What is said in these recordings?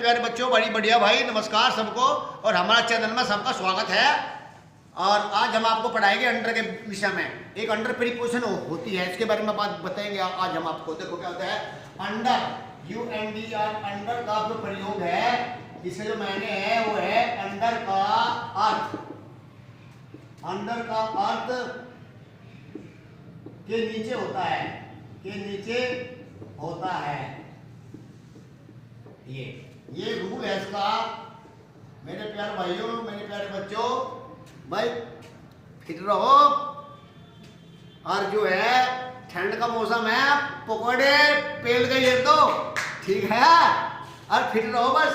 प्यारे बच्चों, बड़ी बढ़िया भाई, नमस्कार सबको। और हमारा चैनल में सबका स्वागत है। और आज हम आपको पढ़ाएंगे अंडर के विषय में। एक अंडर प्रीपोजिशन होती है, इसके बारे में बात बताएंगे आज हम आपको। देखो क्या होता है अंडर, UNDR, अंडर का जो प्रयोग है, इससे जो मैंने है वो है अंडर का अर्थ। अंडर का अर्थ के नीचे होता है, के नीचे होता है। ये रूल है इसका। मेरे प्यारे भाइयों, मेरे प्यारे बच्चों, भाई फिट रहो। और जो है ठंड का मौसम है, पकौड़े पेल गए ये तो ठीक है। और फिट रहो बस।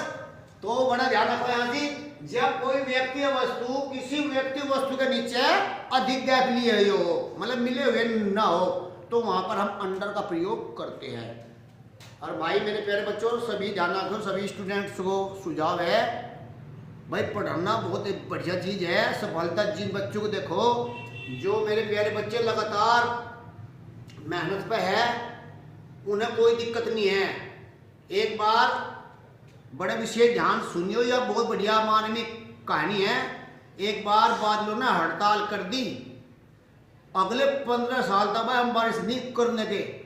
तो बड़ा ध्यान रखो यहाँ से, जब कोई व्यक्ति या वस्तु किसी व्यक्ति वस्तु के नीचे अधिक गैप लिए हो, मतलब मिले हुए ना हो, तो वहां पर हम अंडर का प्रयोग करते हैं। और भाई मेरे प्यारे बच्चों, सभी ध्यान रखो, सभी स्टूडेंट्स को सुझाव है भाई, पढ़ना बहुत एक बढ़िया चीज है। सफलता जिन बच्चों को देखो, जो मेरे प्यारे बच्चे लगातार मेहनत पे है, उन्हें कोई दिक्कत नहीं है। एक बार बड़े विशेष ध्यान सुनियो, यह बहुत बढ़िया माननीय कहानी है। एक बार बादलों ने हड़ताल कर दी, अगले 15 साल तक हम बारिश नहीं करने के।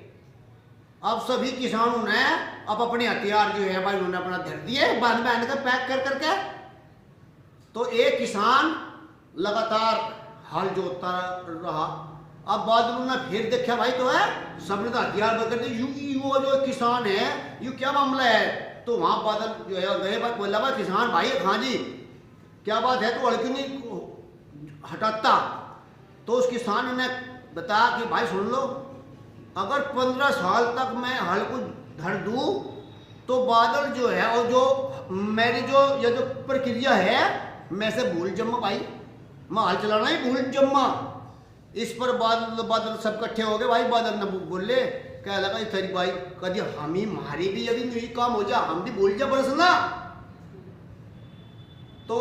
अब सभी किसानों ने अब अपने हथियार जो है भाई उन्होंने अपना धर दिए, बांध बांध कर पैक कर करके। तो एक किसान लगातार हल जोतता रहा। अब बादलों ने फिर देखा भाई तो है सबने तो हथियार बंद कर दिए। वो जो किसान है, यू क्या मामला है? तो वहां बादल जो है गए, बात बोला भाई किसान भाई, हाँ जी क्या बात है, तो हल्की नहीं हटाता। तो उस किसान ने बताया कि भाई सुन लो, अगर 15 साल तक मैं हल को धर दूं तो बादल जो है और जो मेरी जो ये जो प्रक्रिया है मैं से भूल जम्मा भाई, मैं हल चलाना ही भूल जम्मा। इस पर बादल सब इकट्ठे हो गए भाई। बादल ने बोले, क्या लगा तेरी भाई, कभी हम ही हमारी भी यदि नहीं काम हो जा, हम भी भूल जा बरसना। तो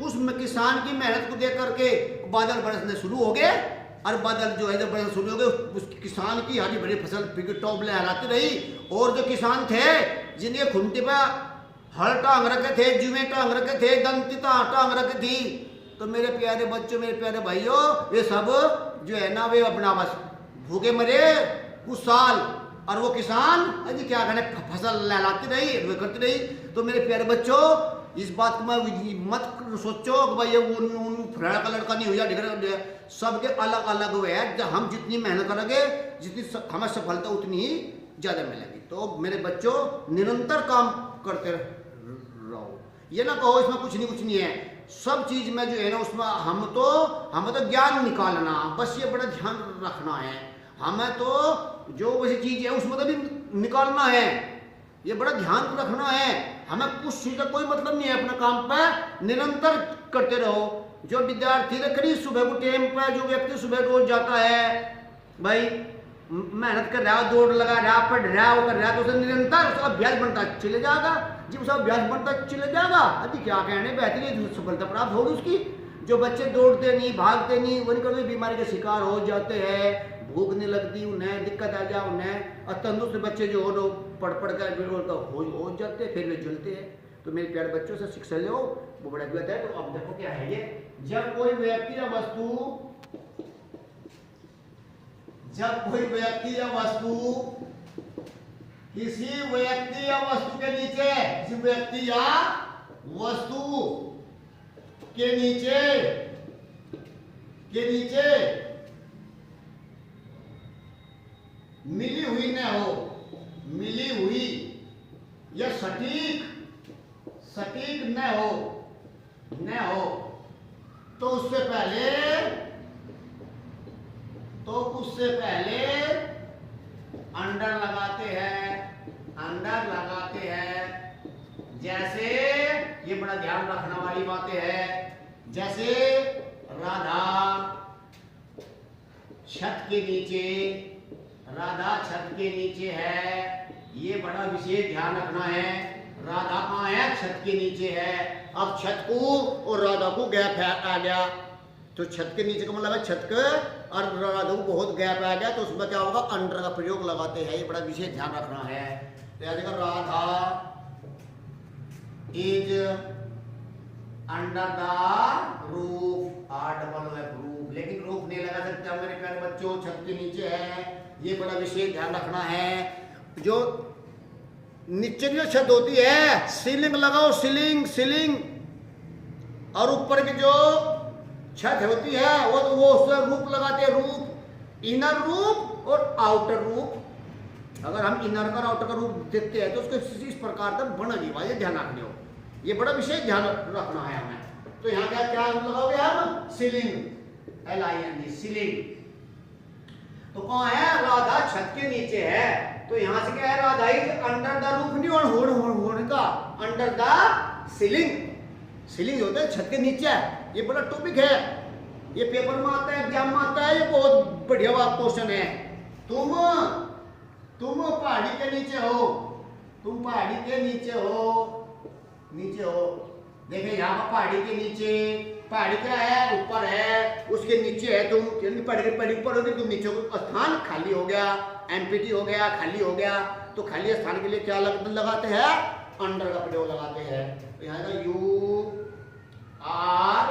उस किसान की मेहनत को देख करके बादल बरसने शुरू हो गए। और बादल जो है जब बरसना शुरू हो गए, उस किसान की हरी भरी फसल टॉप लहराती रही। और जो किसान थे जिनके खुंटी पे हल टांग रखे थे, जुए टांग रखे थे, दंती टांग रखी थी, तो मेरे प्यारे बच्चों, मेरे प्यारे भाइयों, ये सब जो है ना वे अपना बस भूखे मरे कुछ साल। और वो किसान अजी क्या कहने फसल लहराती रही, करती रही। तो मेरे प्यारे बच्चों, इस बात को मैं मत सोचो कि भाई उन फलाना का लड़का नहीं हो जाए, सबके अलग अलग है। जब हम जितनी मेहनत करेंगे, जितनी हमें सफलता उतनी ही ज्यादा मिलेगी। तो मेरे बच्चों, निरंतर काम करते रहो। ये ना कहो इसमें कुछ नहीं है। सब चीज में जो है ना उसमें हमें तो ज्ञान निकालना, बस ये बड़ा ध्यान रखना है। हमें तो जो वैसी चीज है उसमें तो भी निकालना है, ये बड़ा ध्यान रखना है। हमें कुछ चीज का कोई मतलब नहीं है, अपने काम पे निरंतर करते रहो। जो विद्यार्थी रखी सुबह को टाइम पर, जो व्यक्ति सुबह रोज जाता है भाई, मेहनत कर रहा, दौड़ लगा रहा, पढ़ रहा, वो कर रहा, तो उसे निरंतर उसका अभ्यास बनता चले जाएगा। जब उसका अभ्यास बनता चले जाएगा, अभी क्या कहने, बेहतरीन सफलता प्राप्त होगी उसकी। जो बच्चे दौड़ते नहीं, भागते नहीं, वो कभी बीमारी के शिकार हो जाते हैं, भूख नहीं लगती उन्हें, दिक्कत आ जाए उन्हें। और तंदुरुस्त बच्चे जो हो पढ़ कर हो जाते हैं, फिर वे जलते हैं। तो मेरे प्यारे बच्चों से शिक्षा लो, वो बड़ा गलत है। तो अब देखो क्या है ये, जब कोई व्यक्ति या वस्तु किसी व्यक्ति या वस्तु के नीचे, किसी व्यक्ति या वस्तु के नीचे मिली हुई न हो, मिली हुई या सटीक न हो, तो उससे पहले अंडर लगाते हैं। जैसे ये बड़ा ध्यान रखने वाली बातें है, जैसे राधा छत के नीचे है, ये बड़ा विशेष ध्यान रखना है। राधा कहाँ है? छत के नीचे है। अब छत को और राधा को गैप आ गया, तो छत के नीचे का मतलब है छत के और राधा को बहुत गैप आ गया, तो उसमें क्या होगा, अंडर का प्रयोग लगाते हैं। ये बड़ा विशेष ध्यान रखना है। तो Radha is under the roof, roof, लेकिन रूफ नहीं लगा सकते मेरे प्यारे बच्चों, छत के नीचे है। ये बड़ा विशेष ध्यान रखना है। जो नीचे की जो छत होती है, सीलिंग लगाओ, सीलिंग सीलिंग, और ऊपर की जो छत होती है वो उसमें रूफ लगाते हैं, रूफ, इनर रूफ और आउटर रूफ। अगर हम इनर का आउटर का रूफ देखते हैं तो उसको इस प्रकार का बनेगी, ये ध्यान रखने हो, ये बड़ा विशेष ध्यान रखना है हमें। तो यहाँ क्या क्या लगाओगे हम, सीलिंग, LING, सीलिंग। तो कौन है, राधा छत के नीचे है। तो यहाँ से क्या है, Radha is under the roof, नहीं होने का, अंडर द सीलिंग। सीलिंग होता है छत के नीचे है। ये बड़ा टॉपिक है, ये पेपर में आता है, एग्जाम में आता है, ये बहुत बढ़िया क्वेश्चन है। तुम पहाड़ी के नीचे हो, तुम पहाड़ी के नीचे हो, देखे यहाँ पर पहाड़ी के नीचे, पहाड़ी क्या है, ऊपर है, उसके नीचे है तुम, पहाड़ी ऊपर होगी, तुम नीचे को, स्थान खाली हो गया, एम्प्टी हो गया, खाली हो गया। तो खाली स्थान के लिए क्या लगाते हैं, अंडर का प्रयोग लगाते हैं। तो यहाँ का यू आर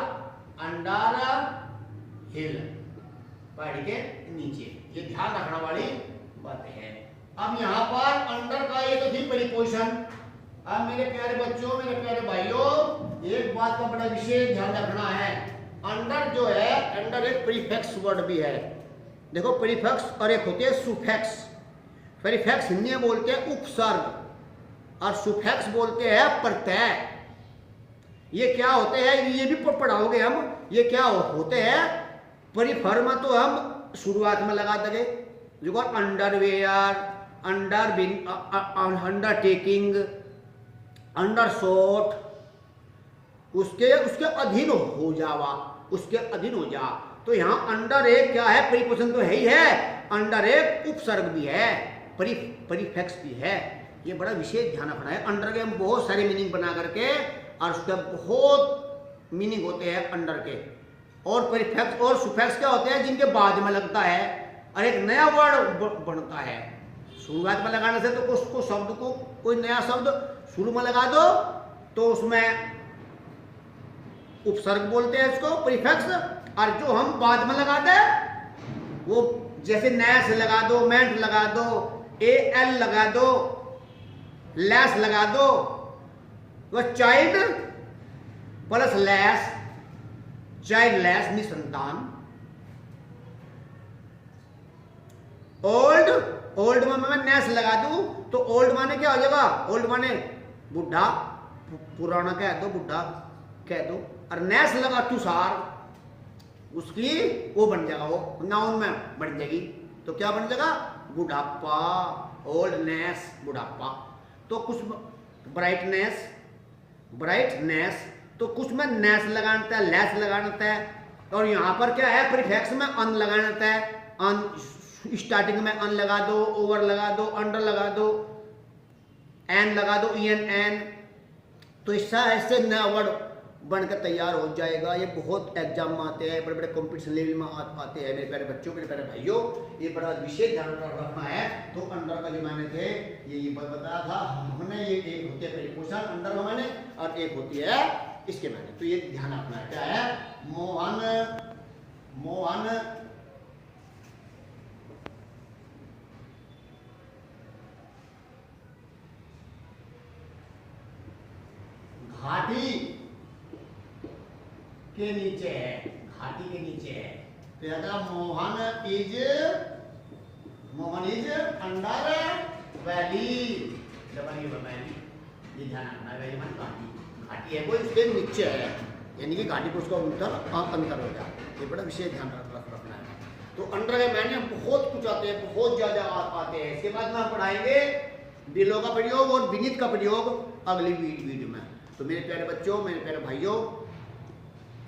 अंडर हिल, पहाड़ी के नीचे, ये ध्यान रखने वाली बातें हैं। अब यहाँ पर अंडर का ये तो थी प्रीपोजिशन। अब मेरे प्यारे बच्चों, मेरे प्यारे भाइयों, एक बात का बड़ा विशेष ध्यान रखना है। अंडर जो है, अंडर एक प्रीफिक्स वर्ड भी है। देखो प्रीफिक्स और एक होते हैं सुफिक्स। प्रीफिक्स हिंदी में बोलते हैं उपसर्ग और सुफिक्स बोलते हैं प्रत्यय। ये क्या होते हैं, ये भी पढ़ाओगे हम। ये क्या होते हैं, परिफर में तो हम शुरुआत में लगा देंगे, जो अंडरवेयर, अंडरटेकिंग, अंडरशॉट, उसके अधीन हो जावा, उसके अधीन हो जा। तो यहाँ अंडर एक क्या है, प्रीपोजिशन तो है ही है, अंडर एक उपसर्ग भी है, परिफिक्स भी है। ये बड़ा विशेष ध्यान रखना है। अंडर के हम बहुत सारे मीनिंग बना करके, और उसके बहुत मीनिंग होते हैं अंडर के। और परिफिक्स और सुफिक्स क्या होते हैं, जिनके बाद में लगता है और एक नया वर्ड बनता है। शुरुआत में लगाने से तो उसको शब्द को, कोई नया शब्द शुरू में लगा दो तो उसमें उपसर्ग बोलते हैं इसको, प्रीफिक्स। और जो हम बाद में लगाते हैं वो जैसे नया से लगा दो, मेंट लगा दो, AL लगा दो, लेस लगा दो, वह child plus less, childless निसंतान। ओल्ड में मैं नेस लगा दूं तो ओल्ड माने क्या हो जाएगा, ओल्ड माने बुढ़ा, पुराना कह दो, बुढ़ा कह दो। और नेस लगा तुषार, उसकी वो बन जाएगा, वो नाउन में बन जाएगी। तो क्या बन जाएगा, बुढ़ापा, ओल्डनेस, बुढ़ापा। तो कुछ ब्राइटनेस, तो कुछ में नेस लगाना है, लेस लगाना है। और यहाँ पर क्या है, प्रीफिक्स में अन लगाना है, अन, स्टार्टिंग में अन लगा दो, ओवर लगा दो, अंडर लगा दो, एन लगा दो, EN। तो ऐसे नया वर्ड बनकर तैयार हो जाएगा। ये बहुत एग्जाम में आते हैं, बड़े बड़े कॉम्पिटिशन लेवल में आते हैं। मेरे प्यारे बच्चों, मेरे प्यारे भाइयों, ये बड़ा विशेष ध्यान रखना है। तो अंडर का जो मैंने थे ये बताया था हमने, ये एक होती है प्रीपोजिशन अंडर का मैंने, और एक होती है इसके मैंने। तो ये ध्यान रखना है। क्या है, मोहन घाटी के नीचे है, घाटी के नीचे है। तो यहाँ मोहन इज अंडर वैली, ये ध्यान रखना है। वैली मान घाटी है, वो इसके नीचे है, यानी कि घाटी को उसका अंतर हो गया। ये बड़ा विशेष ध्यान रखना है। तो अंडर के मैंने बहुत कुछ आते हैं, बहुत ज्यादा आते हैं। इसके बाद में हम पढ़ाएंगे बिलो का प्रयोग और विनित का प्रयोग अगली वीडियो में। तो मेरे प्यारे बच्चों, मेरे प्यारे भाइयों,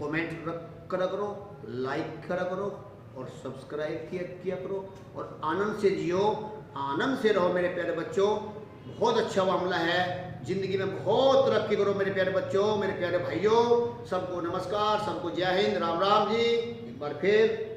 कमेंट करा करो, लाइक करा करो और सब्सक्राइब किया करो और आनंद से जियो, आनंद से रहो मेरे प्यारे बच्चों। बहुत अच्छा मामला है, जिंदगी में बहुत तरक्की करो मेरे प्यारे बच्चों, मेरे प्यारे भाइयों। सबको नमस्कार, सबको जय हिंद, राम राम जी। एक बार फिर